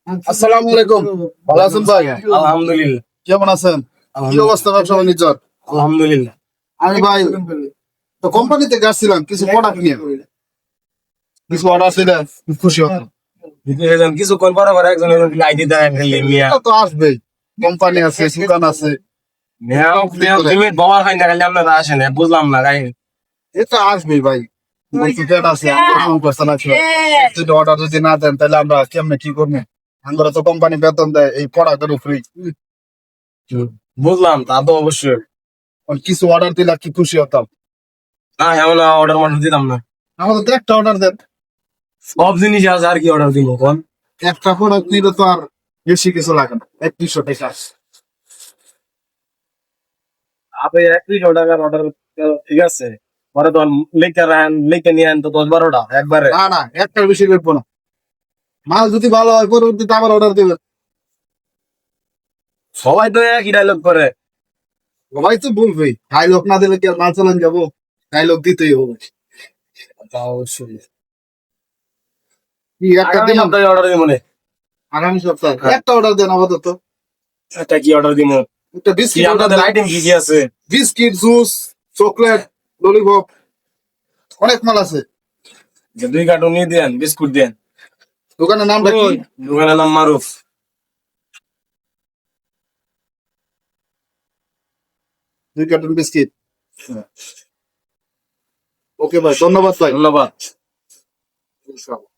আসসালামু আলাইকুম। ভালো আছেন ভাই? আলহামদুলিল্লাহ। কেমন আছেন? কি অবস্থা ব্যবসা বাণিজ্য? আলহামদুলিল্লাহ। আমি ভাই তো কোম্পানিতে গেছিলাম কিছু প্রোডাক্ট নিয়ে, কিছু অর্ডার ছিল, খুশি হতাম। কিছুক্ষণ পরে পরে একজন আইডি দেয় ফেললি মিয়া। এটা তো আসবেই, কোম্পানি আছে, দোকান আছে, পেমেন্ট বাবার হয় না, খালি আপনারা আসেন, বুঝলাম না গাই। এটা আসবেই ভাই। ডেট আছে, আমার ফোন করছেন আছে, যদি অর্ডার যদি না দেন তাহলে আমরা কেমনে কি করবো? আমরা তো কোম্পানি বেতন দেয় এই প্রোডাক্টের উপরেই। বুঝলাম, তা তো অবশ্যই। কিছু অর্ডার দিলে কি খুশি হতাম। না এমন অর্ডার মর্ডার দিতাম না। আমাদের তো একটা অর্ডার দেন, সব জিনিস আছে, আর কি অর্ডার দিব কোন? একটা প্রোডাক্ট নিলে তো আর বেশি কিছু লাগে না, 2100 টাকা। আপনি 1 টাকার অর্ডার, ঠিক আছে, পরে তো লিখে নিয়ে আন তো 10-12টা একবারে। না না, একটার বেশি বেচবো না। মাল যদি ভালো হয় পরবর্তীতে আবার অর্ডার দেবে। সবাই তো একই ডায়লগ করে। সবাই তো বলবেই, ডায়লগ না দিলে কি আর মাল চালান যাবো? ডায়লগ দিতেই হবে। তা অবশ্যই। কি একটা আগামী দিন, সপ্তাহে অর্ডার দিব মনে। আগামী সপ্তাহে হ্যাঁ। একটা অর্ডার দেন আপাতত। একটা কি অর্ডার দিব? একটা কি বিস্কিট অর্ডার আপনাদের দেন। আইটেম কি কি আছে? বিস্কিট, জুস, চকলেট, ললিপপ, অনেক মাল আছে। যে 2 কার্টুন নিয়ে দেন, বিস্কুট দেন। দোকানের নামটা কি? দোকানের নাম মারুফ। 2 কার্টন বিস্কিট। ওকে ভাই, ধন্যবাদ ভাই। ধন্যবাদ। ইনশাআল্লাহ।